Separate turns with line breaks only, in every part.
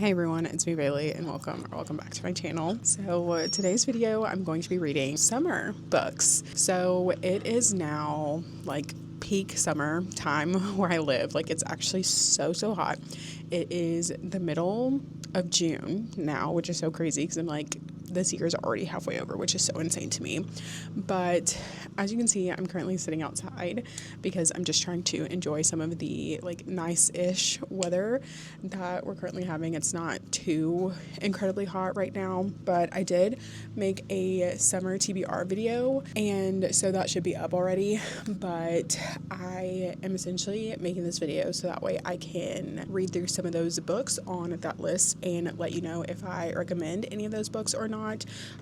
Hey everyone, it's me Bailey and welcome back to my channel. So today's video I'm going to be reading summer books. So it is now like peak summer time where I live. Like it's actually so hot. It is the middle of June now, which is so crazy because I'm like, this year is already halfway over, which is so insane to me. But as you can see, I'm currently sitting outside because I'm just trying to enjoy some of the like nice-ish weather that we're currently having. It's not too incredibly hot right now, but I did make a summer TBR video, and so that should be up already. But I am essentially making this video so that way I can read through some of those books on that list and let you know if I recommend any of those books or not.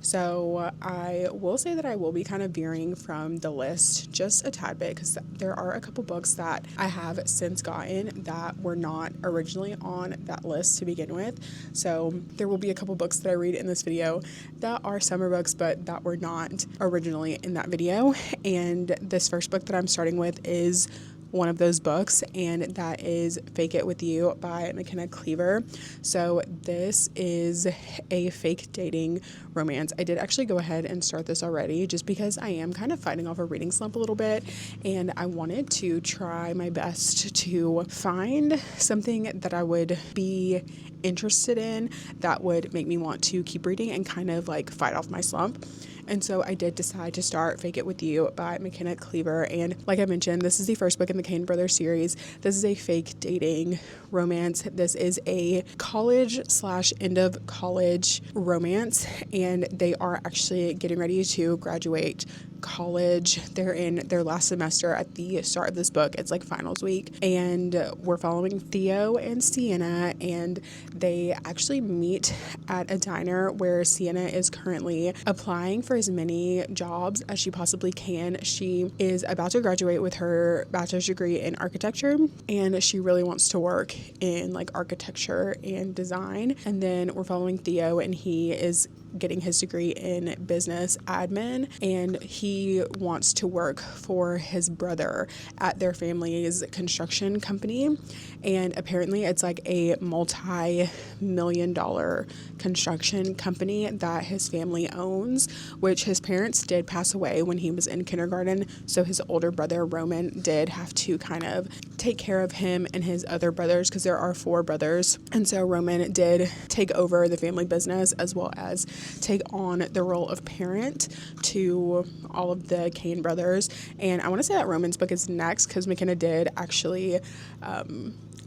So I will say that I will be kind of veering from the list just a tad bit because there are a couple books that I have since gotten that were not originally on that list to begin with. So there will be a couple books that I read in this video that are summer books but that were not originally in that video. And this first book that I'm starting with is one of those books, and that is Fake It With You by McKenna Cleaver. So this is a fake dating romance. I did actually go ahead and start this already just because I am kind of fighting off a reading slump a little bit, and I wanted to try my best to find something that I would be interested in that would make me want to keep reading and kind of like fight off my slump. And so I did decide to start Fake It With You by McKenna Cleaver. And like I mentioned, this is the first book in the Kane Brothers series. This is a fake dating romance. This is a college/end of college romance, and they are actually getting ready to graduate college. They're in their last semester at the start of this book. It's like finals week, and we're following Theo and Sienna, and they actually meet at a diner where Sienna is currently applying for as many jobs as she possibly can. She is about to graduate with her bachelor's degree in architecture, and she really wants to work in like architecture and design. And then we're following Theo, and he is getting his degree in business admin, and he wants to work for his brother at their family's construction company. And apparently it's like a multi-million-dollar construction company that his family owns, which his parents did pass away when he was in kindergarten, so his older brother Roman did have to kind of take care of him and his other brothers because there are 4 brothers. And so Roman did take over the family business as well as take on the role of parent to all of the Kane brothers. And I want to say that Roman's book is next because McKenna did actually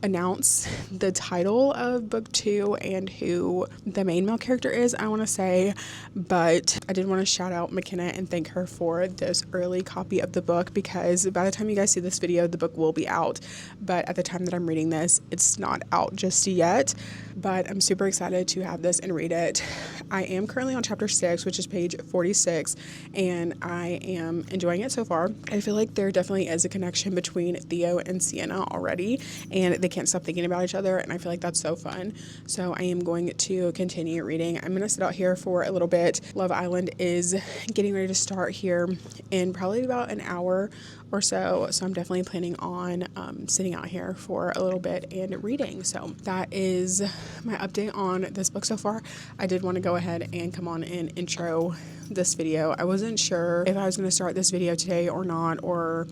announce the title of book 2 and who the main male character is, I want to say. But I did want to shout out McKenna and thank her for this early copy of the book, because by the time you guys see this video, the book will be out. But at the time that I'm reading this, it's not out just yet. But I'm super excited to have this and read it. I am currently on chapter 6, which is page 46, and I am enjoying it so far. I feel like there definitely is a connection between Theo and Sienna already, and they can't stop thinking about each other, and I feel like that's so fun. So I am going to continue reading. I'm going to sit out here for a little bit. Love Island is getting ready to start here in probably about an hour or so I'm definitely planning on sitting out here for a little bit and reading. So that is my update on this book so far. I did want to go ahead and come on and intro this video. I wasn't sure if I was going to start this video today or not, or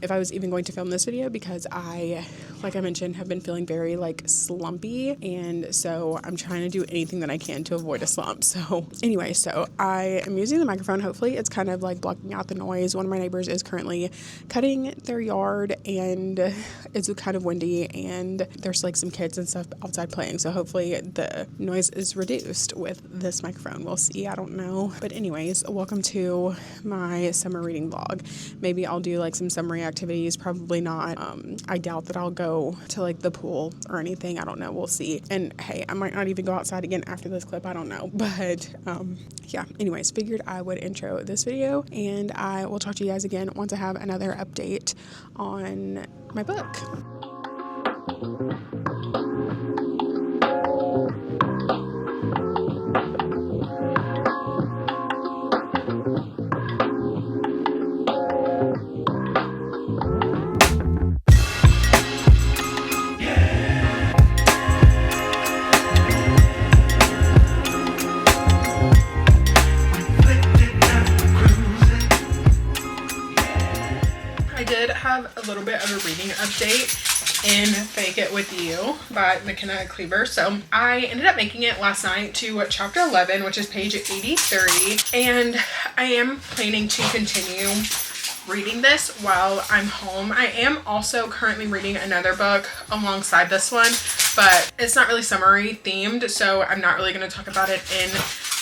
if I was even going to film this video, because I, like I mentioned, have been feeling very like slumpy, and so I'm trying to do anything that I can to avoid a slump. So anyway, so I am using the microphone. Hopefully it's kind of like blocking out the noise. One of my neighbors is currently cutting their yard, and it's kind of windy, and there's like some kids and stuff outside playing, so hopefully the noise is reduced with this microphone. We'll see, I don't know. But anyways, welcome to my summer reading vlog. Maybe I'll do like some summer activities, probably not. I doubt that I'll go to like the pool or anything. I don't know, we'll see. And hey, I might not even go outside again after this clip, I don't know. But yeah, anyways, figured I would intro this video, and I will talk to you guys again once I have another update on my book. have a little bit of a reading update in Fake It With You by McKenna Cleaver. So I ended up making it last night to chapter 11, which is page 83, and I am planning to continue reading this while I'm home. I am also currently reading another book alongside this one, but it's not really summary themed, so I'm not really going to talk about it in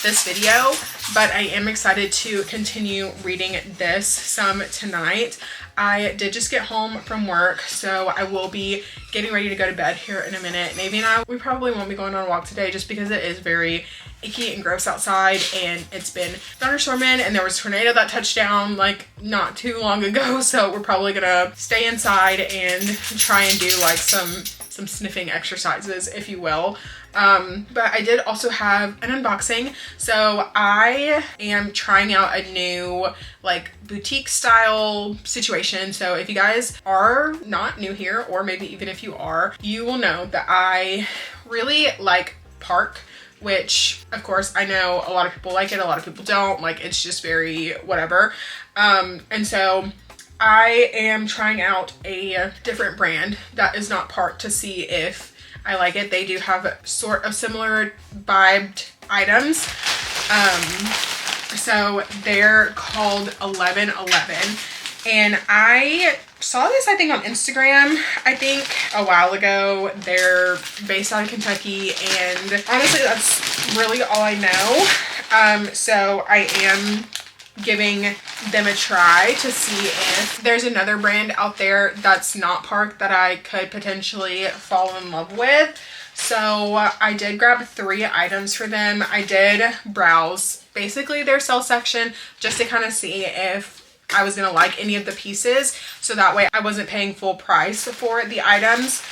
this video, but I am excited to continue reading this some tonight. I did just get home from work, so I will be getting ready to go to bed here in a minute. Navy and I, we probably won't be going on a walk today just because it is very icky and gross outside, and it's been thunderstorming, and there was a tornado that touched down like not too long ago, so we're probably gonna stay inside and try and do like some sniffing exercises, if you will. But I did also have an unboxing. So I am trying out a new like boutique style situation. So if you guys are not new here, or maybe even if you are, you will know that I really like Park, which of course I know a lot of people like it, a lot of people don't. Like, it's just very whatever. And so I am trying out a different brand that is not Park to see if I like it. They do have sort of similar vibed items. So they're called 1111, and I saw this, I think, on Instagram, I think a while ago. They're based out of Kentucky, and honestly that's really all I know. So I am giving them a try to see if there's another brand out there that's not Park that I could potentially fall in love with. So I did grab 3 items for them. I did browse basically their sale section just to kind of see if I was gonna like any of the pieces, so that way I wasn't paying full price for the items,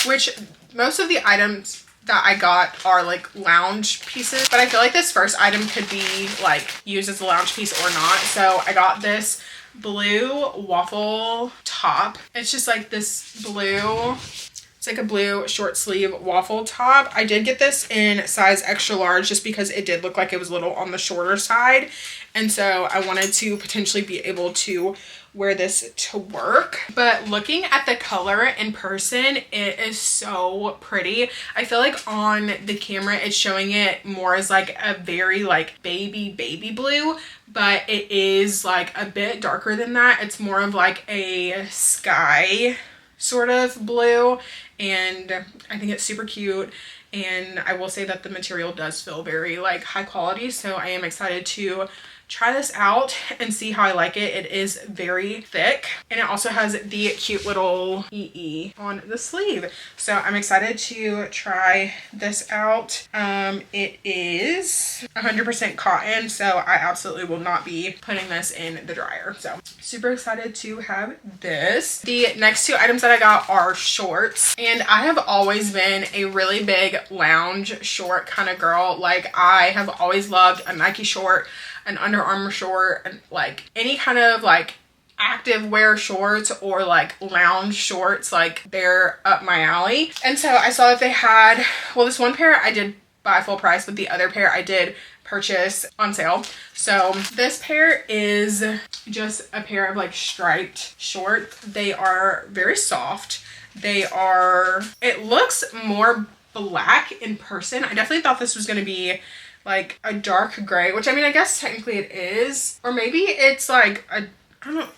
which most of the items that I got are like lounge pieces, but I feel like this first item could be like used as a lounge piece or not. So I got this blue waffle top. It's just like this blue, it's like a blue short sleeve waffle top. I did get this in size extra large just because it did look like it was a little on the shorter side, and so I wanted to potentially be able to wear this to work. But looking at the color in person, it is so pretty. I feel like on the camera it's showing it more as like a very like baby blue, but it is like a bit darker than that. It's more of like a sky sort of blue, and I think it's super cute. And I will say that the material does feel very like high quality, so I am excited to try this out and see how I like it. It is very thick, and it also has the cute little EE on the sleeve, so I'm excited to try this out. It is 100% cotton, so I absolutely will not be putting this in the dryer, so super excited to have this. The next 2 items that I got are shorts, and I have always been a really big lounge short kind of girl. Like, I have always loved a Nike short, an Under Armour short, and like any kind of like active wear shorts or like lounge shorts, like they're up my alley. And so I saw that they had, well, this one pair I did buy full price, but the other pair I did purchase on sale. So this pair is just a pair of like striped shorts. They are very soft. They are, it looks more black in person. I definitely thought this was going to be like a dark gray, which I mean, I guess technically it is, or maybe it's like a,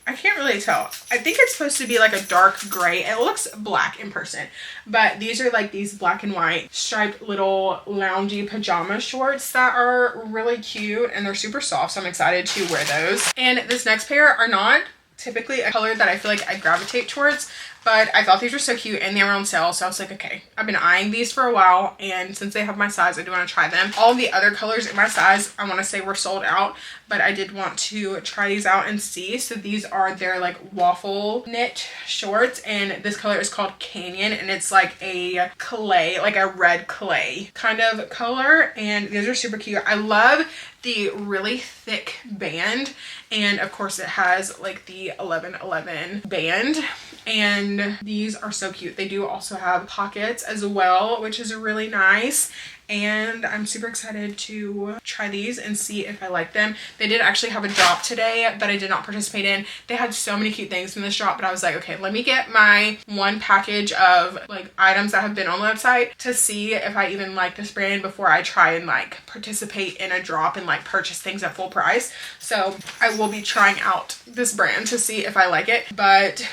I can't really tell. I think it's supposed to be like a dark gray. It looks black in person, but these are like these black and white striped little loungy pajama shorts that are really cute, and they're super soft, so I'm excited to wear those. And this next pair are not typically a color that I feel like I gravitate towards, but I thought these were so cute and they were on sale, so I was like, okay, I've been eyeing these for a while, and since they have my size, I do want to try them. All the other colors in my size, I want to say, were sold out, but I did want to try these out and see. So these are their like waffle knit shorts, and this color is called Canyon, and it's like a clay, like a red clay kind of color, and these are super cute. I love the really thick band, and of course it has like the 1111 band, and these are so cute. They do also have pockets as well, which is really nice, and I'm super excited to try these and see if I like them. They did actually have a drop today that I did not participate in. They had so many cute things from this drop, but I was like, okay, let me get my one package of like items that have been on the website to see if I even like this brand before I try and like participate in a drop and like purchase things at full price. So I will be trying out this brand to see if I like it, but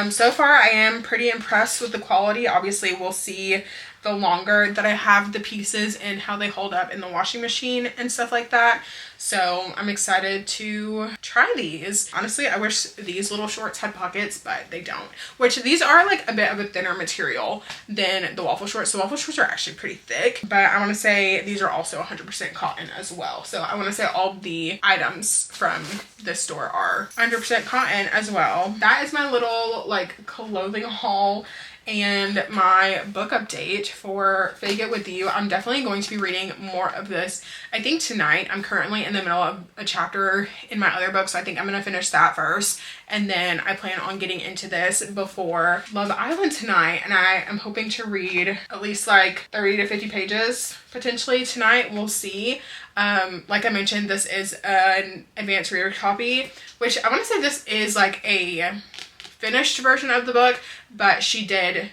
so far I am pretty impressed with the quality. Obviously we'll see the longer that I have the pieces and how they hold up in the washing machine and stuff like that. So I'm excited to try these. Honestly, I wish these little shorts had pockets, but they don't. Which these are like a bit of a thinner material than the waffle shorts. The waffle shorts are actually pretty thick, but I want to say these are also 100% cotton as well. So I want to say all the items from this store are 100% cotton as well. That is my little like clothing haul and my book update for Fake It With You. I'm definitely going to be reading more of this. I think tonight. I'm currently in the middle of a chapter in my other book, so I think I'm gonna finish that first, and then I plan on getting into this before Love Island tonight, and I am hoping to read at least like 30 to 50 pages potentially tonight. We'll see. Like I mentioned, this is an advanced reader copy, which I want to say this is like a finished version of the book, but she did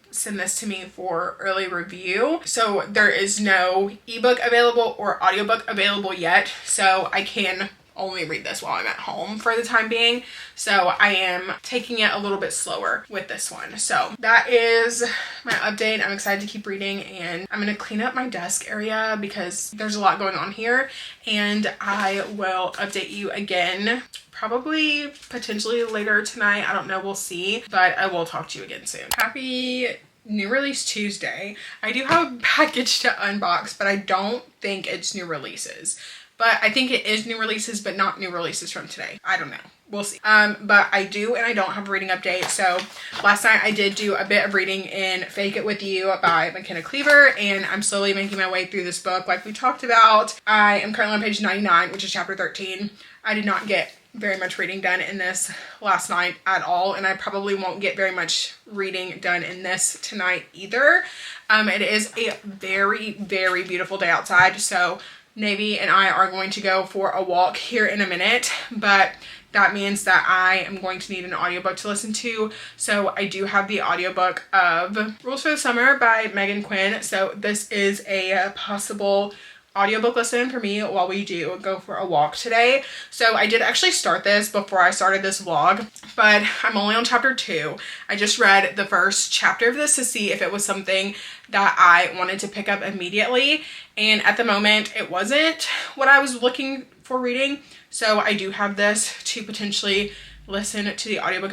send this to me for early review. So there is no ebook available or audiobook available yet. So I can only read this while I'm at home for the time being. So I am taking it a little bit slower with this one. So that is my update. I'm excited to keep reading, and I'm going to clean up my desk area because there's a lot going on here, and I will update you again probably potentially later tonight. I don't know, we'll see, but I will talk to you again soon. Happy New Release Tuesday. I do have a package to unbox, but I don't think it's new releases. But I think it is new releases, but not new releases from today. I don't know. We'll see. But I do and I don't have a reading update. So last night I did do a bit of reading in Fake It With You by McKenna Cleaver, and I'm slowly making my way through this book like we talked about. I am currently on page 99, which is chapter 13. I did not get very much reading done in this last night at all, and I probably won't get very much reading done in this tonight either. It is a very, very beautiful day outside, so Navy and I are going to go for a walk here in a minute, but that means that I am going to need an audiobook to listen to. So I do have the audiobook of Rules for the Summer by Megan Quinn. So this is a possible audiobook listen for me while we do go for a walk today. So I did actually start this before I started this vlog, but I'm only on chapter 2. I just read the first chapter of this to see if it was something that I wanted to pick up immediately, and at the moment it wasn't what I was looking for reading. So I do have this to potentially listen to the audiobook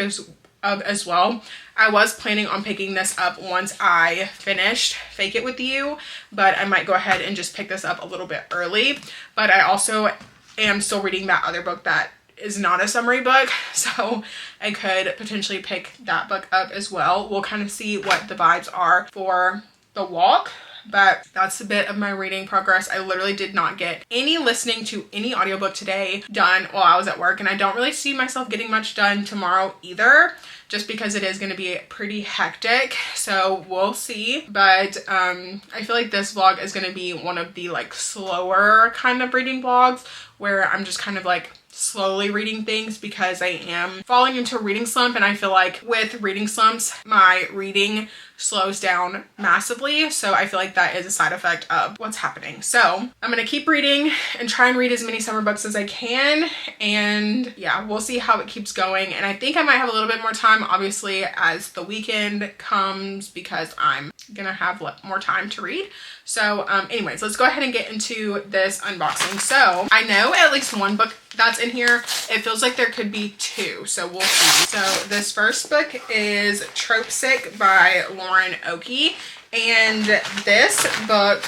as well. I was planning on picking this up once I finished Fake It With You, but I might go ahead and just pick this up a little bit early. But I also am still reading that other book that is not a summary book, so I could potentially pick that book up as well. We'll kind of see what the vibes are for the walk. But that's a bit of my reading progress. I literally did not get any listening to any audiobook today done while I was at work, and I don't really see myself getting much done tomorrow either, just because it is going to be pretty hectic. So we'll see. But I feel like this vlog is going to be one of the like slower kind of reading vlogs where I'm just kind of like slowly reading things because I am falling into a reading slump, and I feel like with reading slumps my reading slows down massively, so I feel like that is a side effect of what's happening. So I'm gonna keep reading and try and read as many summer books as I can, and yeah, we'll see how it keeps going. And I think I might have a little bit more time obviously as the weekend comes because I'm gonna have more time to read. So anyways, let's go ahead and get into this unboxing. So I know at least one book that's in here. It feels like there could be 2, so we'll see. So this first book is Trope Sick by Lauren Oakey, and this book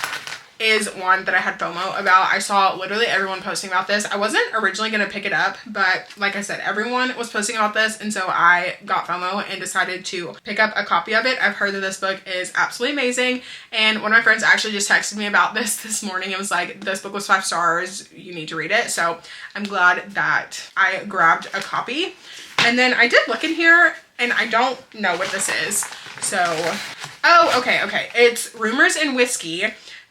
is one that I had FOMO about. I saw literally everyone posting about this. I wasn't originally going to pick it up, but like I said, everyone was posting about this, and so I got FOMO and decided to pick up a copy of it. I've heard that this book is absolutely amazing, and one of my friends actually just texted me about this morning. It was like, this book was 5 stars, you need to read it. So I'm glad that I grabbed a copy. And then I did look in here, and I don't know what this is. So, oh, okay. It's Rumors and Whiskey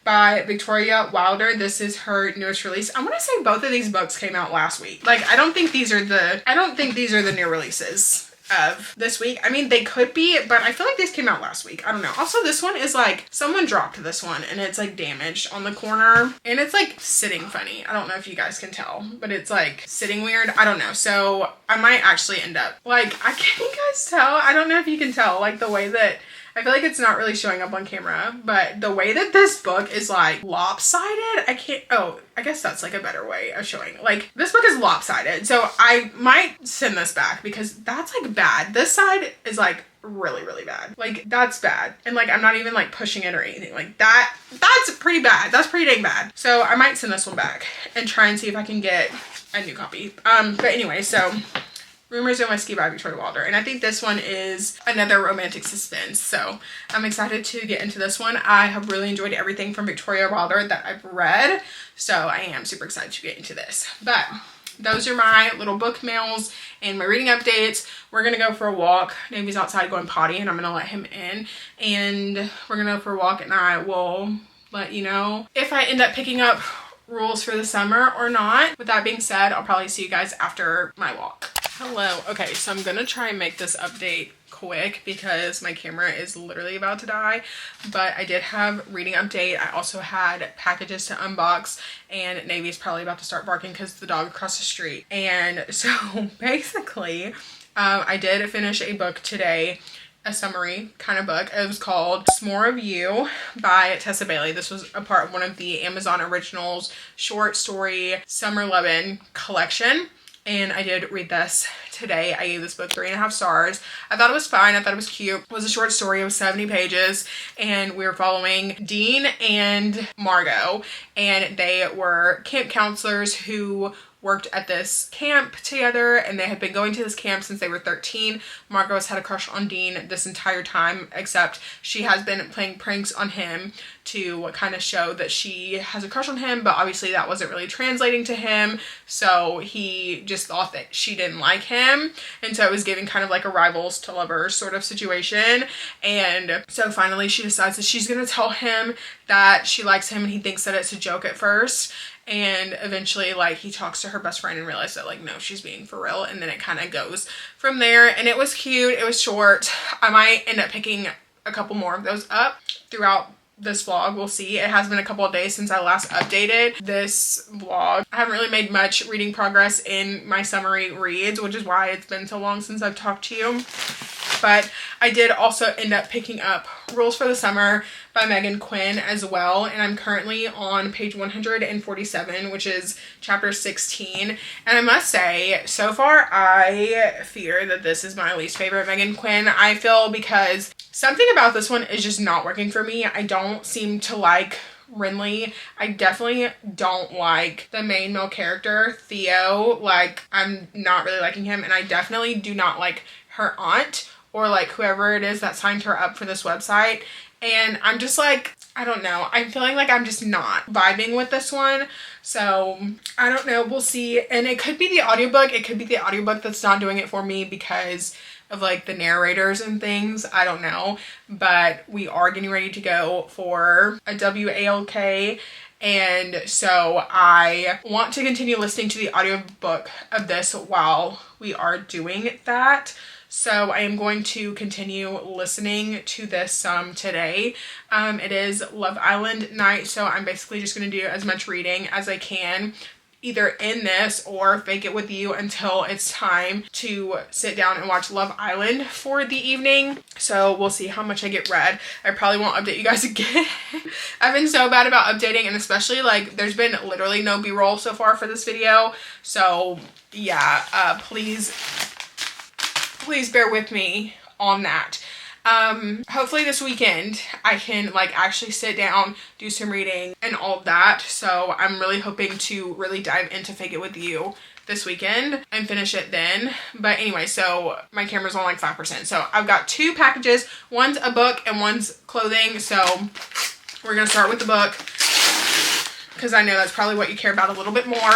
by Victoria Wilder. This is her newest release. I want to say both of these books came out last week. Like, I don't think these are the new releases of this week. I mean, they could be, but I feel like these came out last week. I don't know. Also, this one is like, someone dropped this one and it's like damaged on the corner and it's like sitting funny. I don't know if you guys can tell, but it's like sitting weird. I don't know. So I might actually end up like, can you guys tell? I don't know if you can tell, like the way that I feel like it's not really showing up on camera, but the way that this book is like lopsided, I guess that's like a better way of showing. Like, this book is lopsided, so I might send this back because that's like bad. This side is like really, really bad. Like, that's bad. And like, I'm not even like pushing it or anything like that. That's pretty bad. That's pretty dang bad. So I might send this one back and try and see if I can get a new copy. But anyway, so Rumors of Whiskey by Victoria Wilder. And I think this one is another romantic suspense. So I'm excited to get into this one. I have really enjoyed everything from Victoria Wilder that I've read. So I am super excited to get into this. But those are my little book mails and my reading updates. We're going to go for a walk. Navy's outside going potty and I'm going to let him in. And we're going to go for a walk and I will let you know if I end up picking up rules for the summer or not. With that being said, I'll probably see you guys after my walk. Hello. Okay, so I'm gonna try and make this update quick because my camera is literally about to die, but I did have reading update. I also had packages to unbox and Navy's probably about to start barking because the dog across the street. And so basically I did finish a book today, a summary kind of book. It was called S'more of You by Tessa Bailey. This was a part of one of the Amazon Originals short story Summer Lovin' collection. And I did read this today. I gave this book 3.5 stars. I thought it was fine. I thought it was cute. It was a short story. It was 70 pages. And we were following Dean and Margot. And they were camp counselors who worked at this camp together, and they had been going to this camp since they were 13. Margot has had a crush on Dean this entire time, except she has been playing pranks on him to kind of show that she has a crush on him, but obviously that wasn't really translating to him, so he just thought that she didn't like him, and so it was giving kind of like a rivals to lovers sort of situation. And so finally she decides that she's gonna tell him that she likes him, and he thinks that it's a joke at first. And eventually, like, he talks to her best friend and realizes that, like, no, she's being for real. And then it kind of goes from there. And it was cute. It was short. I might end up picking a couple more of those up throughout this vlog. We'll see. It has been a couple of days since I last updated this vlog. I haven't really made much reading progress in my summary reads, which is why it's been so long since I've talked to you. But I did also end up picking up Rules for the Summer by Megan Quinn as well. And I'm currently on page 147, which is chapter 16. And I must say, so far, I fear that this is my least favorite Megan Quinn. I feel because something about this one is just not working for me. I don't seem to like Renly. I definitely don't like the main male character, Theo. Like, I'm not really liking him. And I definitely do not like her aunt, or like whoever it is that signed her up for this website. And I'm just like, I don't know. I'm feeling like I'm just not vibing with this one. So I don't know. We'll see. And it could be the audiobook. It could be the audiobook that's not doing it for me because of like the narrators and things. I don't know. But we are getting ready to go for a WALK. And so I want to continue listening to the audiobook of this while we are doing that. So I am going to continue listening to this today. It is Love Island night, so I'm basically just going to do as much reading as I can, either in this or fake it with you until it's time to sit down and watch Love Island for the evening. So we'll see how much I get read. I probably won't update you guys again. I've been so bad about updating, and especially like there's been literally no b-roll so far for this video. So yeah, please bear with me on that. Hopefully this weekend I can like actually sit down, do some reading and all of that. So I'm really hoping to really dive into Fake It With You this weekend and finish it then. But anyway, so my camera's on like 5%. So I've got 2 packages. One's a book and one's clothing. So we're gonna start with the book because I know that's probably what you care about a little bit more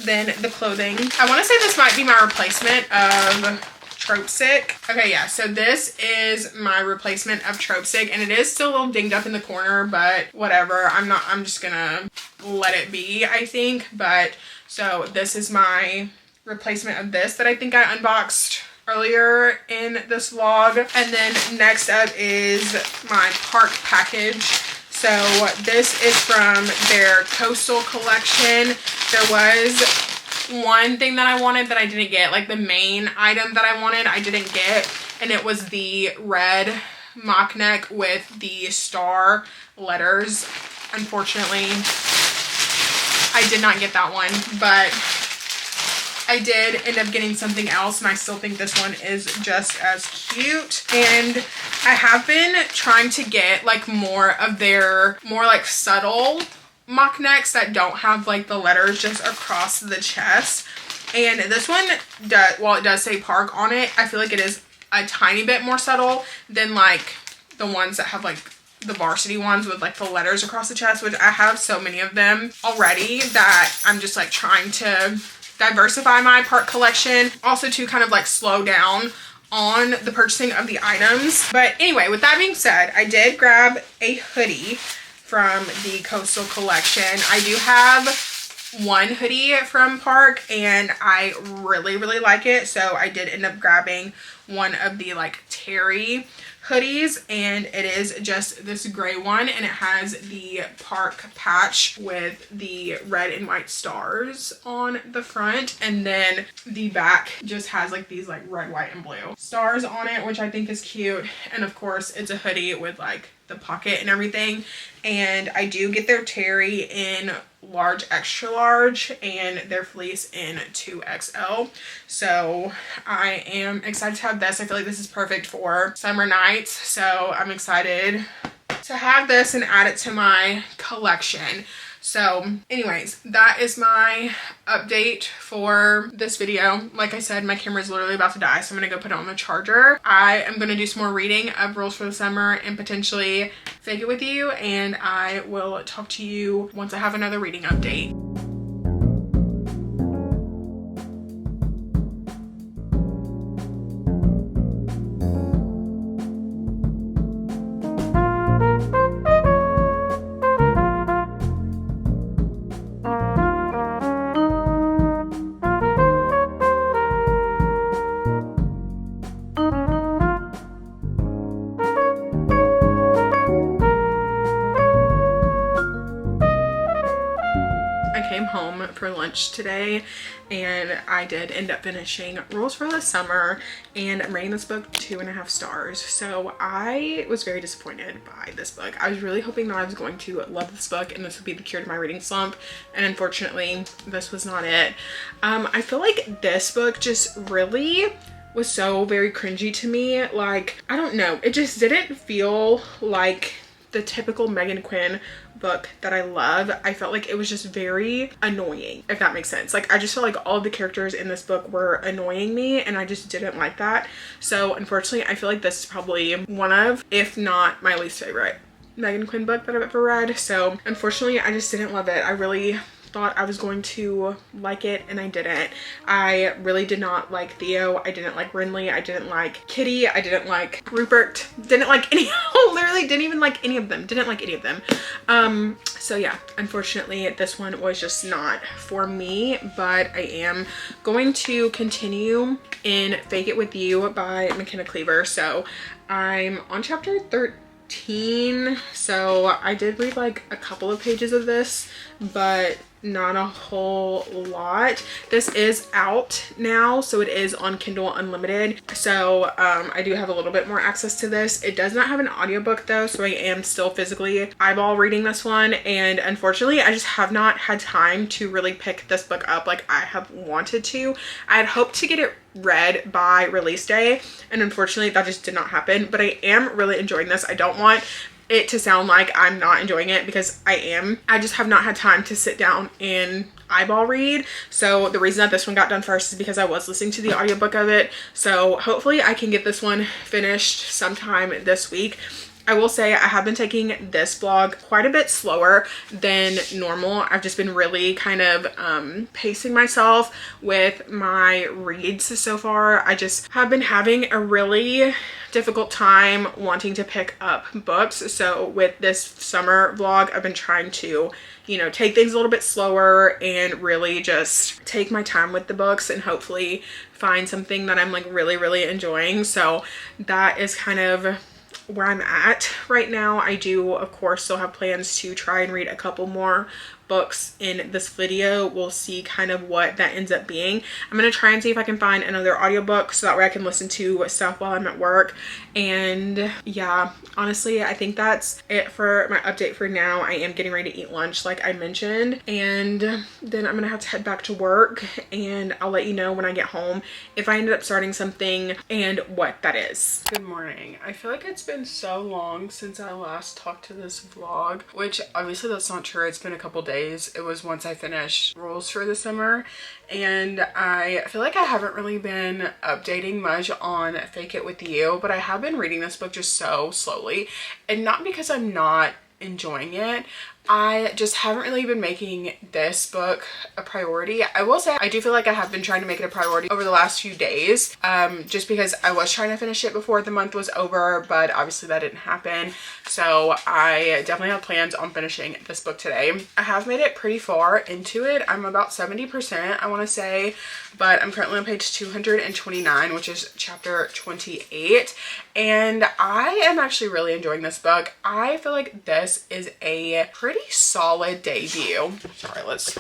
than the clothing. I want to say this might be my replacement of Tropesick. Okay, yeah, so this is my replacement of Tropesick, and it is still a little dinged up in the corner, but whatever. I'm just gonna let it be, I think. But so this is my replacement of this that I think I unboxed earlier in this vlog. And then next up is my Park package. So this is from their Coastal collection. There was one thing that I wanted that I didn't get, like the main item that I wanted I didn't get, and it was the red mock neck with the star letters. Unfortunately, I did not get that one, but I did end up getting something else, and I still think this one is just as cute. And I have been trying to get like more of their more like subtle mock necks that don't have like the letters just across the chest. And this one does, while it does say Park on it, I feel like it is a tiny bit more subtle than like the ones that have like the varsity ones with like the letters across the chest, which I have so many of them already that I'm just like trying to diversify my Park collection. Also to kind of like slow down on the purchasing of the items. But anyway, with that being said, I did grab a hoodie from the Coastal collection. I do have one hoodie from Park and I really like it, so I did end up grabbing one of the like terry hoodies, and it is just this gray one, and it has the Park patch with the red and white stars on the front, and then the back just has like these like red, white, and blue stars on it, which I think is cute. And of course it's a hoodie with like the pocket and everything. And I do get their terry in large, extra large, and their fleece in 2XL. So I am excited to have this. I feel like this is perfect for summer nights, so I'm excited to have this and add it to my collection. So anyways, that is my update for this video. Like I said, my camera is literally about to die, so I'm gonna go put it on the charger. I am gonna do some more reading of Rules for the Summer and potentially Fake It With You, and I will talk to you once I have another reading update. Home for lunch today, and I did end up finishing Rules for the Summer, and I'm rating this book 2.5 stars. So I was very disappointed by this book. I was really hoping that I was going to love this book and this would be the cure to my reading slump, and unfortunately this was not it. I feel like this book just really was so very cringy to me. Like, I don't know, it just didn't feel like the typical Megan Quinn book that I love. I felt like it was just very annoying, if that makes sense. Like, I just felt like all of the characters in this book were annoying me, and I just didn't like that. So unfortunately, I feel like this is probably one of, if not my least favorite Megan Quinn book that I've ever read. So unfortunately, I just didn't love it. I really thought I was going to like it, and I didn't. I really did not like Theo. I didn't like Renly. I didn't like Kitty. I didn't like Rupert. Didn't like any, literally didn't even like any of them. Didn't like any of them. So yeah, unfortunately this one was just not for me, but I am going to continue in Fake It With You by McKenna Cleaver. So I'm on chapter 13. So I did read like a couple of pages of this, but not a whole lot. This is out now, so it is on Kindle Unlimited. So I do have a little bit more access to this. It does not have an audiobook though, so I am still physically eyeball reading this one, and unfortunately I just have not had time to really pick this book up like I have wanted to. I had hoped to get it read by release day, and unfortunately that just did not happen. But I am really enjoying this. I don't want it to sound like I'm not enjoying it, because I am. I just have not had time to sit down and eyeball read. So the reason that this one got done first is because I was listening to the audiobook of it. So hopefully I can get this one finished sometime this week. I will say I have been taking this vlog quite a bit slower than normal. I've just been really kind of pacing myself with my reads so far. I just have been having a really difficult time wanting to pick up books. So with this summer vlog, I've been trying to, you know, take things a little bit slower and really just take my time with the books and hopefully find something that I'm like really enjoying. So that is kind of where I'm at right now. I do, of course, still have plans to try and read a couple more books in this video. We'll see kind of what that ends up being. I'm gonna try and see if I can find another audiobook so that way I can listen to stuff while I'm at work. And yeah, honestly, I think that's it for my update for now. I am getting ready to eat lunch like I mentioned, and then I'm gonna have to head back to work, and I'll let you know when I get home if I ended up starting something and what that is. Good morning. I feel like it's been so long since I last talked to this vlog, which obviously that's not true. It's been a couple days. It was once I finished rules for the summer, and I feel like I haven't really been updating much on Fake It With You, but I have been reading this book just so slowly, and not because I'm not enjoying it. I just haven't really been making this book a priority. I will say I do feel like I have been trying to make it a priority over the last few days, just because I was trying to finish it before the month was over, but obviously that didn't happen. So I definitely have plans on finishing this book today. I have made it pretty far into it. I'm about 70%, I want to say, but I'm currently on page 229, which is chapter 28. And I am actually really enjoying this book. I feel like this is a pretty solid debut. Sorry, let's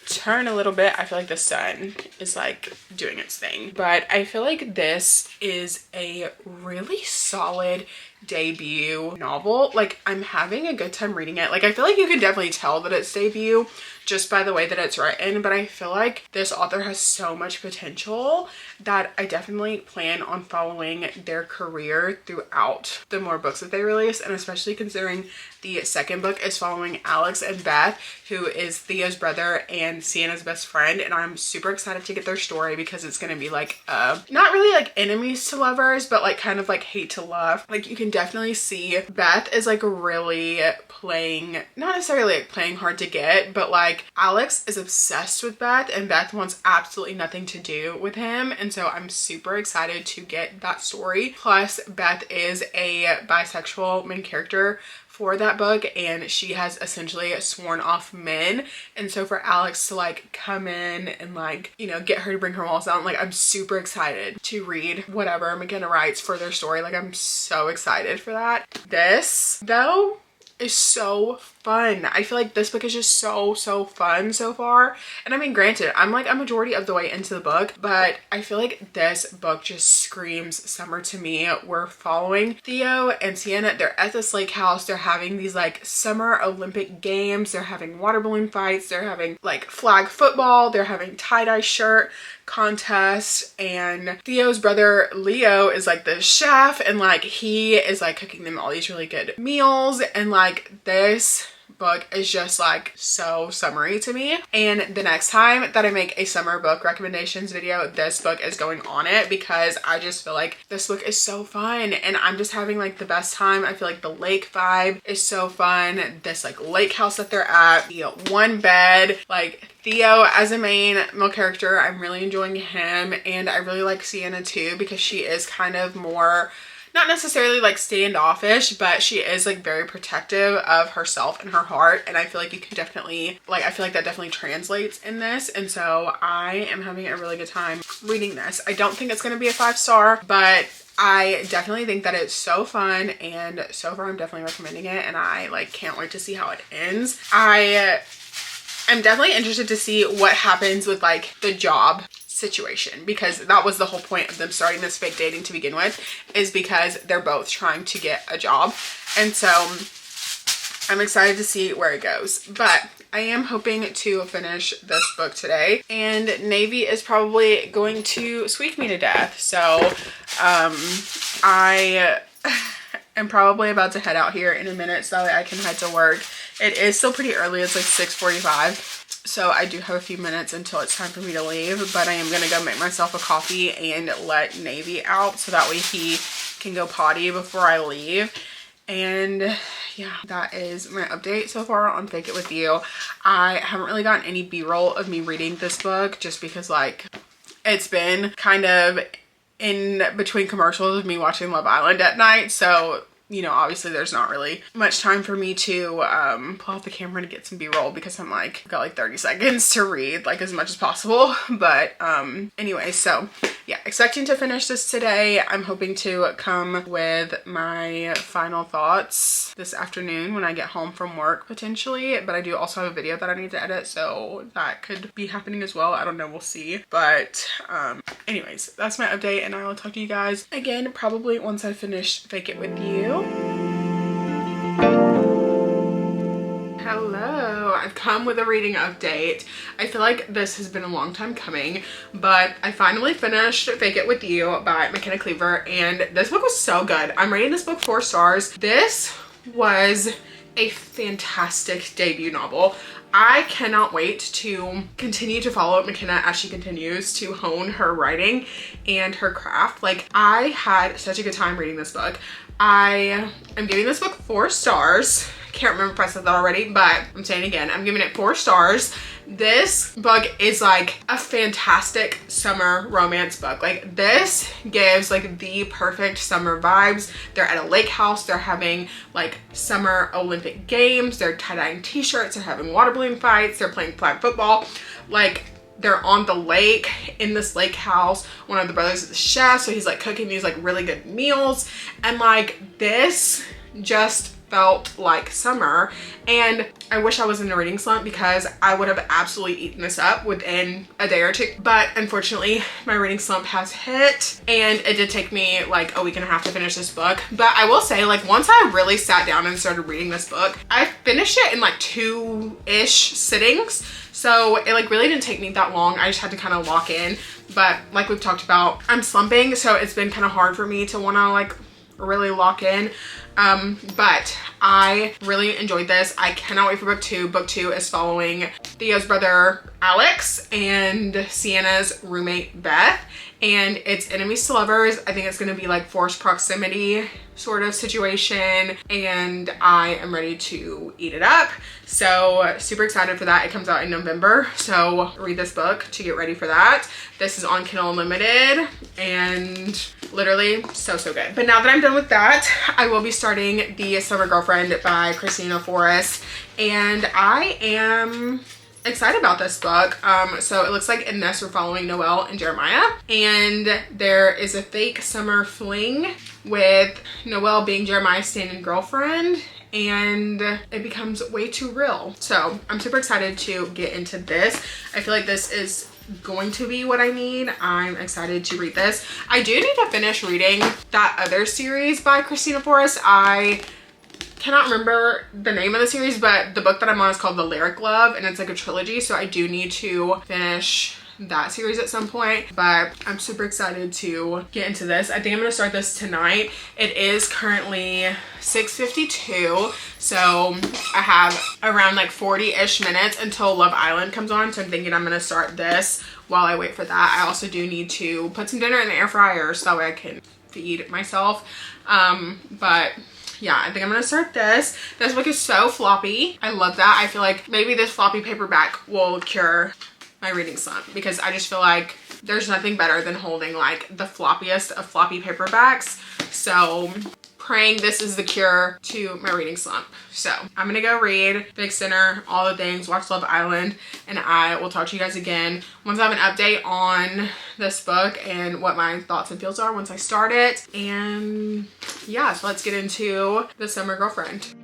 turn a little bit. I feel like the sun is like doing its thing, but I feel like this is a really solid debut novel. Like, I'm having a good time reading it. Like, I feel like you can definitely tell that it's debut just by the way that it's written, but I feel like this author has so much potential that I definitely plan on following their career throughout the more books that they release, and especially considering the second book is following Alex and Beth, who is Theo's brother and Sienna's best friend, and I'm super excited to get their story because it's gonna be like not really like enemies to lovers, but like kind of like hate to love. Like, you can definitely see Beth is like really playing, not necessarily like playing hard to get, but like Alex is obsessed with Beth and Beth wants absolutely nothing to do with him, and so I'm super excited to get that story. Plus, Beth is a bisexual main character for that book, and she has essentially sworn off men, and so for Alex to like come in and like, you know, get her to bring her walls down, like, I'm super excited to read whatever McKenna writes for their story. Like, I'm so excited for that. This though is so fun. I feel like this book is just so fun so far. And I mean, granted, I'm like a majority of the way into the book, but I feel like this book just screams summer to me. We're following Theo and Sienna. They're at this lake house. They're having these like summer Olympic games. They're having water balloon fights. They're having like flag football. They're having tie-dye shirt contest, and Theo's brother Leo is like the chef, and like he is like cooking them all these really good meals, and like this book is just like so summery to me. And the next time that I make a summer book recommendations video, this book is going on it because I just feel like this book is so fun and I'm just having like the best time. I feel like the lake vibe is so fun. This like lake house that they're at, you know, one bed, like Theo as a main male character, I'm really enjoying him, and I really like Sienna too because she is kind of more, not necessarily like standoffish, but she is like very protective of herself and her heart, and I feel like you can definitely, like, I feel like that definitely translates in this, and so I am having a really good time reading this. I don't think it's going to be a 5-star, but I definitely think that it's so fun, and so far I'm definitely recommending it, and I like can't wait to see how it ends. I'm definitely interested to see what happens with like the job situation, because that was the whole point of them starting this fake dating to begin with, is because they're both trying to get a job, and so I'm excited to see where it goes. But I am hoping to finish this book today, and Navy is probably going to squeak me to death, so I am probably about to head out here in a minute so that I can head to work. It is still pretty early. It's like 6:45. So I do have a few minutes until it's time for me to leave, but I am going to go make myself a coffee and let Navy out so that way he can go potty before I leave. And yeah, that is my update so far on Fake It With You. I haven't really gotten any b-roll of me reading this book just because like it's been kind of in between commercials of me watching Love Island at night. So, you know, obviously there's not really much time for me to pull out the camera to get some b-roll because I'm like, I've got like 30 seconds to read like as much as possible. But anyway, so yeah, expecting to finish this today. I'm hoping to come with my final thoughts this afternoon when I get home from work potentially. But I do also have a video that I need to edit, so that could be happening as well. I don't know, we'll see. But anyways, that's my update, and I will talk to you guys again probably once I finish Fake It With You. Hello, I've come with a reading update. I feel like this has been a long time coming, but I finally finished Fake It With You by McKenna Cleaver, and this book was so good. I'm rating this book 4 stars. This was a fantastic debut novel. I cannot wait to continue to follow McKenna as she continues to hone her writing and her craft. Like, I had such a good time reading this book. I am giving this book 4 stars. Can't remember if I said that already, but I'm saying it again. I'm giving it 4 stars. This book is like a fantastic summer romance book. Like, this gives like the perfect summer vibes. They're at a lake house. They're having like summer Olympic games. They're tie-dyeing t-shirts. They're having water balloon fights. They're playing flag football. Like, they're on the lake in this lake house. One of the brothers is the chef, so he's like cooking these like really good meals. And like, this just felt like summer, and I wish I was in a reading slump because I would have absolutely eaten this up within a day or two. But unfortunately, my reading slump has hit, and it did take me like a week and a half to finish this book. But I will say, like, once I really sat down and started reading this book, I finished it in like 2-ish sittings. So it like really didn't take me that long. I just had to kind of lock in. But like we've talked about, I'm slumping, so it's been kind of hard for me to want to like really lock in. But I really enjoyed this. I cannot wait for book 2. Book 2 is following Theo's brother Alex and Sienna's roommate Beth, and it's enemies to lovers. I think it's going to be like forced proximity sort of situation, and I am ready to eat it up. So super excited for that. It comes out in November, so read this book to get ready for that. This is on Kindle Unlimited, and literally so good. But now that I'm done with that, I will be starting The Summer Girlfriend by Christina Forrest, and I am excited about this book. So it looks like in this we're following Noelle and Jeremiah, and there is a fake summer fling with Noelle being Jeremiah's stand-in girlfriend, and it becomes way too real. So I'm super excited to get into this. I feel like this is going to be what I need. I'm excited to read this. I do need to finish reading that other series by Christina Forrest. I cannot remember the name of the series, but the book that I'm on is called The Lyric Love, and it's like a trilogy, so I do need to finish that series at some point. But I'm super excited to get into this. I think I'm gonna start this tonight. It is currently 6:52, so I have around like 40-ish minutes until Love Island comes on, so I'm thinking I'm gonna start this while I wait for that. I also do need to put some dinner in the air fryer so that way I can feed myself. But yeah, I think I'm gonna start this. This book is so floppy. I love that. I feel like maybe this floppy paperback will cure my reading slump, because I just feel like there's nothing better than holding like the floppiest of floppy paperbacks. So praying this is the cure to my reading slump. So I'm gonna go read Big Sinner, all the things, watch Love Island, and I will talk to you guys again once I have an update on this book and what my thoughts and feels are once I start it. And yeah, so let's get into The Summer Girlfriend.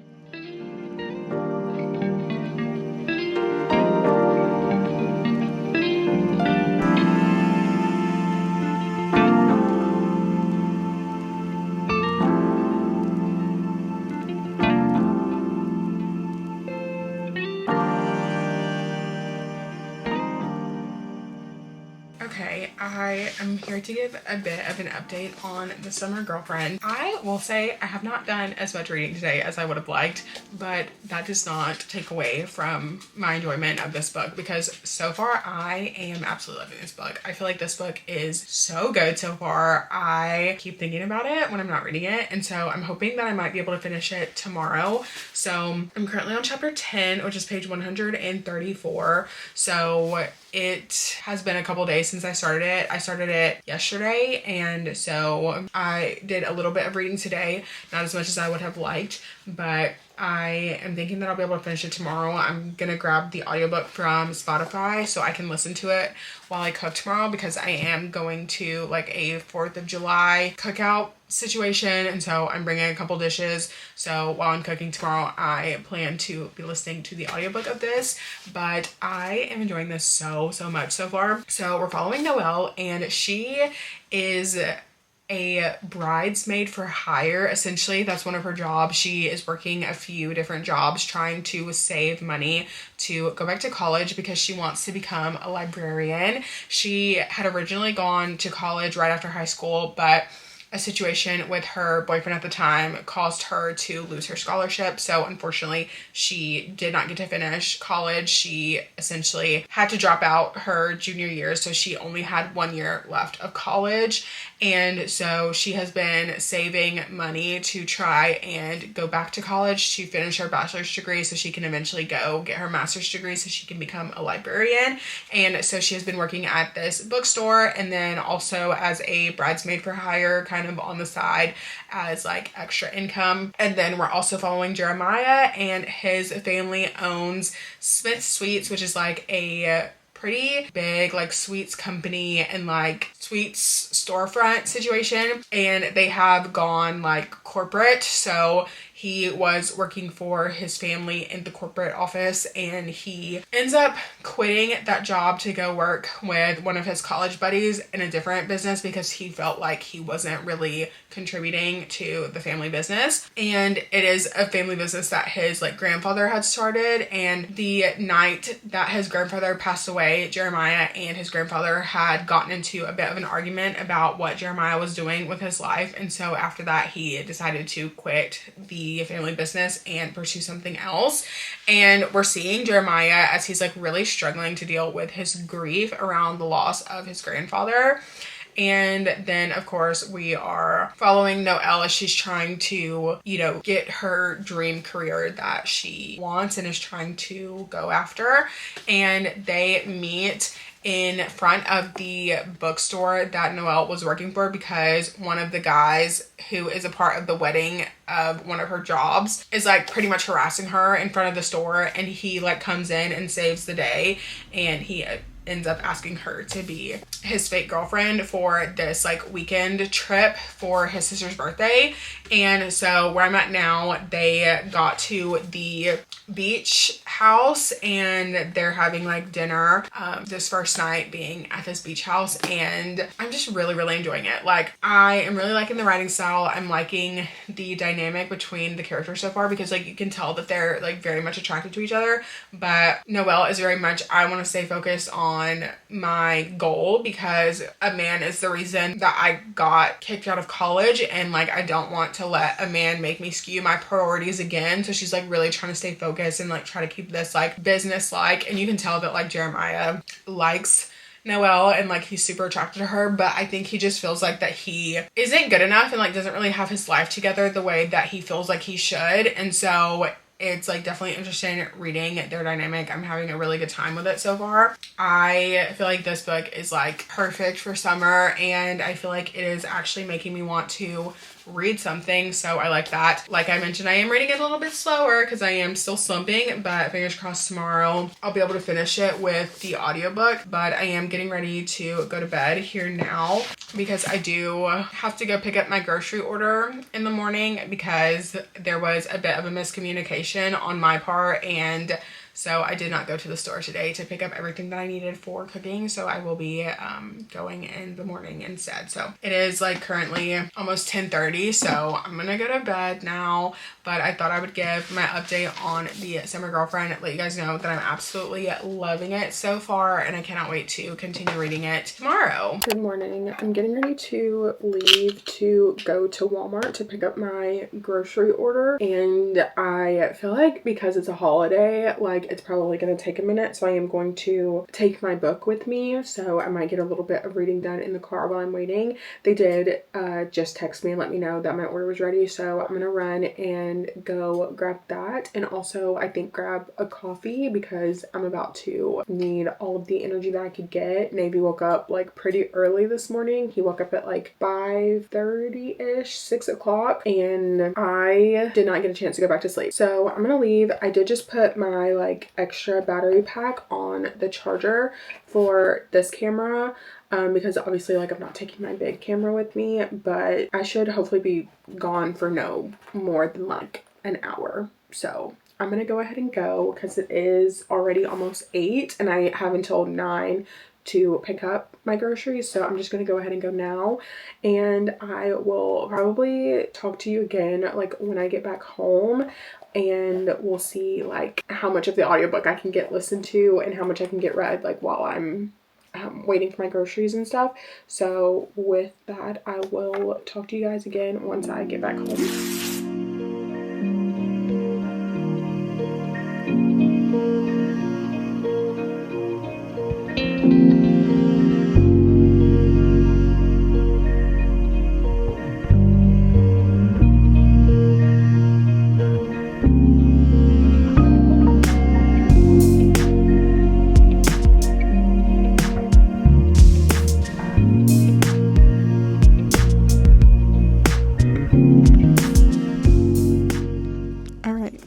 Okay, Hi, I am here to give a bit of an update on The Summer Girlfriend. I will say I have not done as much reading today as I would have liked, but that does not take away from my enjoyment of this book because so far I am absolutely loving this book. I feel like this book is so good so far. I keep thinking about it when I'm not reading it, and so I'm hoping that I might be able to finish it tomorrow. So I'm currently on chapter 10, which is page 134. So it has been a couple days since I started it. I started it yesterday, and so I did a little bit of reading today, not as much as I would have liked, but I am thinking that I'll be able to finish it tomorrow. I'm gonna grab the audiobook from Spotify so I can listen to it while I cook tomorrow, because I am going to like a 4th of July cookout situation, and so I'm bringing a couple dishes. So while I'm cooking tomorrow, I plan to be listening to the audiobook of this, but I am enjoying this so much so far. So we're following Noelle, and she is a bridesmaid for hire. Essentially, that's one of her jobs. She is working a few different jobs trying to save money to go back to college because she wants to become a librarian. She had originally gone to college right after high school, but a situation with her boyfriend at the time caused her to lose her scholarship. So unfortunately, she did not get to finish college. She essentially had to drop out her junior year. So she only had 1 year left of college. And so she has been saving money to try and go back to college to finish her bachelor's degree so she can eventually go get her master's degree so she can become a librarian. And so she has been working at this bookstore and then also as a bridesmaid for hire, kind of on the side as like extra income. And then we're also following Jeremiah, and his family owns Smith Sweets, which is like a pretty big like sweets company and like sweets storefront situation, and they have gone like corporate. So he was working for his family in the corporate office, and he ends up quitting that job to go work with one of his college buddies in a different business because he felt like he wasn't really contributing to the family business. And it is a family business that his like grandfather had started, and the night that his grandfather passed away, Jeremiah and his grandfather had gotten into a bit of an argument about what Jeremiah was doing with his life. And so after that, he decided to quit the family business and pursue something else. And we're seeing Jeremiah as he's like really struggling to deal with his grief around the loss of his grandfather. And then, of course, we are following Noelle as she's trying to, you know, get her dream career that she wants and is trying to go after. And they meet in front of the bookstore that Noelle was working for because one of the guys who is a part of the wedding of one of her jobs is like pretty much harassing her in front of the store, and he like comes in and saves the day, and he ends up asking her to be his fake girlfriend for this like weekend trip for his sister's birthday. And so where I'm at now, they got to the beach house and they're having like dinner this first night being at this beach house, and I'm just really enjoying it. Like, I am really liking the writing style. I'm liking the dynamic between the characters so far because like you can tell that they're like very much attracted to each other, but Noelle is very much, I want to stay focused on my goal because a man is the reason that I got kicked out of college, and like I don't want to let a man make me skew my priorities again. So she's like really trying to stay focused and like try to keep this like business like, and you can tell that like Jeremiah likes Noelle and like he's super attracted to her, but I think he just feels like that he isn't good enough and like doesn't really have his life together the way that he feels like he should. And so it's like definitely interesting reading their dynamic. I'm having a really good time with it so far. I feel like this book is like perfect for summer, and I feel like it is actually making me want to read something, so I like that. Like I mentioned, I am reading it a little bit slower because I am still slumping, but fingers crossed tomorrow I'll be able to finish it with the audiobook. But I am getting ready to go to bed here now because I do have to go pick up my grocery order in the morning because there was a bit of a miscommunication on my part and So I did not go to the store today to pick up everything that I needed for cooking. So I will be going in the morning instead. So it is like currently almost 10:30. So I'm gonna go to bed now. But I thought I would give my update on the Summer Girlfriend, let you guys know that I'm absolutely loving it so far, and I cannot wait to continue reading it tomorrow. Good morning. I'm getting ready to leave to go to Walmart to pick up my grocery order, and I feel like because it's a holiday, like it's probably going to take a minute, so I am going to take my book with me, so I might get a little bit of reading done in the car while I'm waiting. They did just text me and let me know that my order was ready, so I'm gonna run and go grab that, and also I think grab a coffee because I'm about to need all of the energy that I could get. Navy woke up like pretty early this morning. He woke up at like 5:30-ish, 6 o'clock, and I did not get a chance to go back to sleep. So I'm gonna leave. I did just put my like extra battery pack on the charger for this camera. Because obviously like I'm not taking my big camera with me, but I should hopefully be gone for no more than like an hour. So I'm gonna go ahead and go because it is already almost 8 and I have until 9 to pick up my groceries. So I'm just gonna go ahead and go now, and I will probably talk to you again like when I get back home, and we'll see like how much of the audiobook I can get listened to and how much I can get read like while I'm waiting for my groceries and stuff. So with that, I will talk to you guys again once I get back home.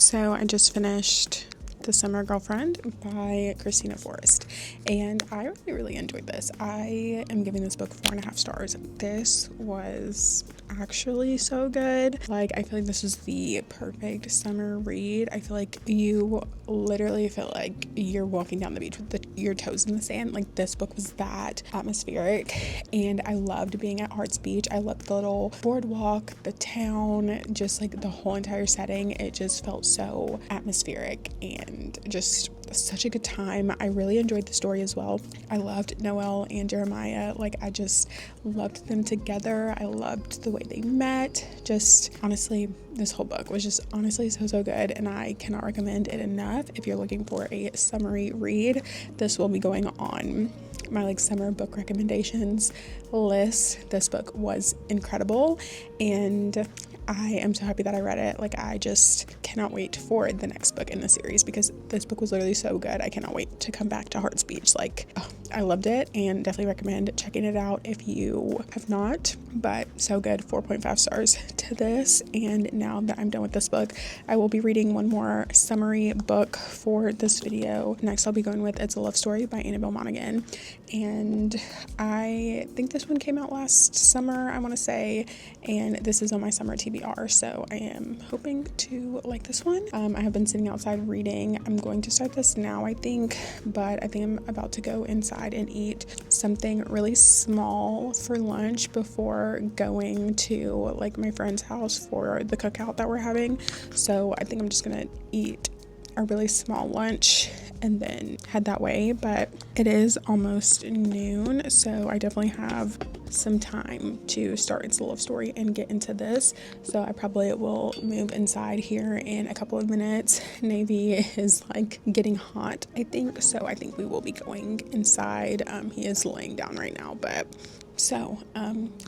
So I just finished The Summer Girlfriend by Christina Forrest, and I really enjoyed this. I am giving this book 4.5 stars. This was actually so good. Like, I feel like this is the perfect summer read. I feel like you literally feel like you're walking down the beach with your toes in the sand. Like, this book was that atmospheric, and I loved being at Hearts Beach. I loved the little boardwalk, the town, just like the whole entire setting. It just felt so atmospheric and just such a good time. I really enjoyed the story as well. I loved Noelle and Jeremiah. Like, I just loved them together. I loved the way they met. Just honestly, this whole book was just honestly so good, and I cannot recommend it enough. If you're looking for a summery read, this will be going on my like summer book recommendations list. This book was incredible, and I am so happy that I read it. Like, I just cannot wait for the next book in the series because this book was literally so good. I cannot wait to come back to Hearts Beach. Like, oh, I loved it, and definitely recommend checking it out if you have not. But so good. 4.5 stars to this. And now that I'm done with this book, I will be reading one more summary book for this video. Next, I'll be going with It's a Love Story by Annabelle Monaghan. And I think this one came out last summer, I want to say, and this is on my summer TBR, so I am hoping to like this one. I have been sitting outside reading. I'm going to start this now, I think, but I think I'm about to go inside and eat something really small for lunch before going to like my friend's house for the cookout that we're having. So I think I'm just gonna eat a really small lunch and then head that way. But it is almost noon, so I definitely have some time to start It's a Love Story and get into this. So I probably will move inside here in a couple of minutes. Navy is like getting hot, I think, so I think we will be going inside. He is laying down right now, but so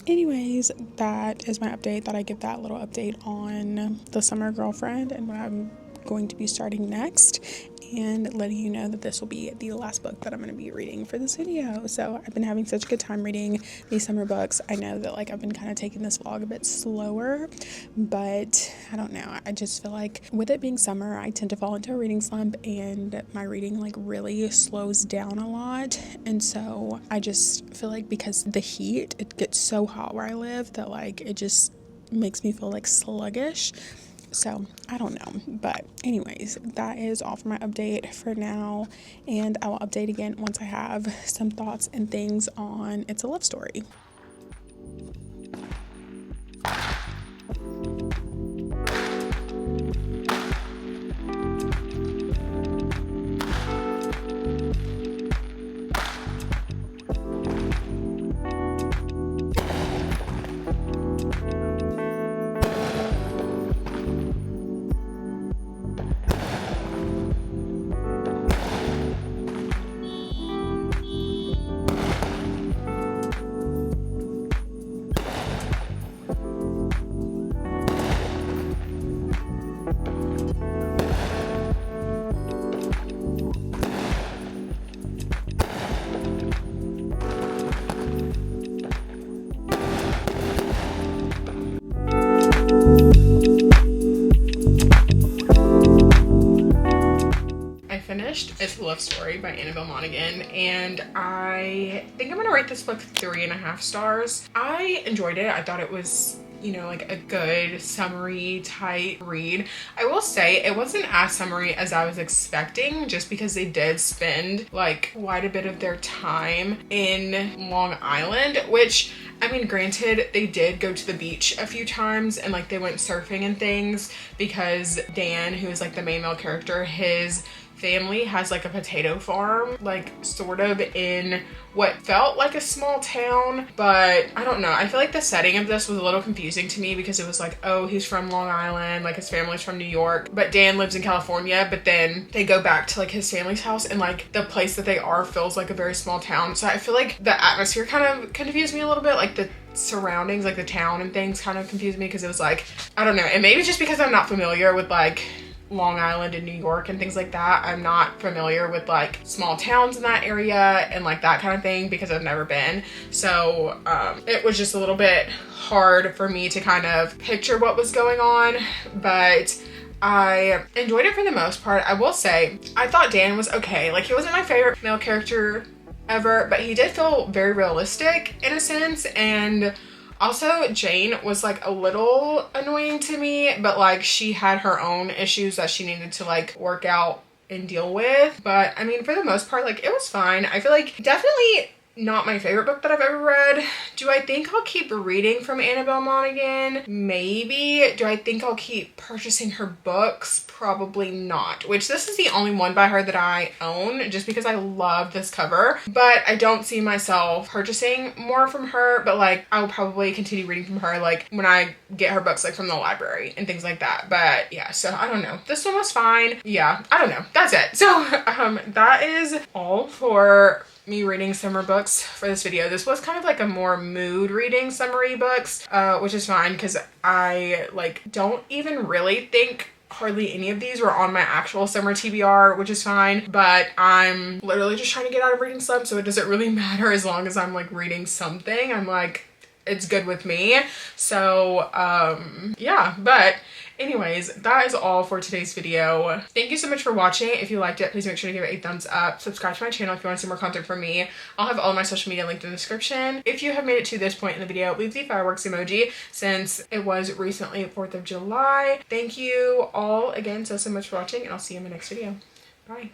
anyways, that is my update. That I give that little update on The Summer Girlfriend and what I'm going to be starting next, and letting you know that this will be the last book that I'm going to be reading for this video. So I've been having such a good time reading these summer books. I know that like I've been kind of taking this vlog a bit slower, but I don't know, I just feel like with it being summer, I tend to fall into a reading slump, and my reading like really slows down a lot. And so I just feel like because the heat, it gets so hot where I live that like it just makes me feel like sluggish. So I don't know. But anyways, that is all for my update for now. And I will update again once I have some thoughts and things on It's a Love Story. It's a Love Story by Annabelle Monaghan, and I think I'm gonna rate this book 3.5 stars. I enjoyed it. I thought it was, you know, like a good summary type read. I will say it wasn't as summary as I was expecting, just because they did spend like quite a bit of their time in Long Island, which, I mean, granted, they did go to the beach a few times and like they went surfing and things, because Dan, who is like the main male character, his family has like a potato farm, like sort of in what felt like a small town, but I don't know. I feel like the setting of this was a little confusing to me, because it was like, oh, he's from Long Island, like his family's from New York, but Dan lives in California, but then they go back to like his family's house, and like the place that they are feels like a very small town. So I feel like the atmosphere kind of confused me a little bit, like the surroundings, like the town and things kind of confused me, because it was like, I don't know, and maybe just because I'm not familiar with like Long Island and New York and things like that. I'm not familiar with like small towns in that area and like that kind of thing, because I've never been. So it was just a little bit hard for me to kind of picture what was going on, but I enjoyed it for the most part. I will say, I thought Dan was okay. Like, he wasn't my favorite male character ever, but he did feel very realistic in a sense, and also, Jane was like a little annoying to me, but like she had her own issues that she needed to like work out and deal with. But I mean, for the most part, like it was fine. I feel like definitely not my favorite book that I've ever read. Do I think I'll keep reading from Annabelle Monaghan? Maybe. Do I think I'll keep purchasing her books? Probably not. Which, this is the only one by her that I own, just because I love this cover. But I don't see myself purchasing more from her, but like I'll probably continue reading from her like when I get her books like from the library and things like that. But yeah, so I don't know. This one was fine. Yeah, I don't know. That's it. So that is all for me reading summer books for this video. This was kind of like a more mood reading summary books, which is fine, because I like don't even really think hardly any of these were on my actual summer TBR, which is fine, but I'm literally just trying to get out of reading some, so it doesn't really matter as long as I'm like reading something. I'm like, it's good with me. So yeah, but anyways, that is all for today's video. Thank you so much for watching. If you liked it, please make sure to give it a thumbs up. Subscribe to my channel if you want to see more content from me. I'll have all my social media linked in the description. If you have made it to this point in the video, leave the fireworks emoji, since it was recently 4th of July. Thank you all again so much for watching, and I'll see you in my next video. Bye.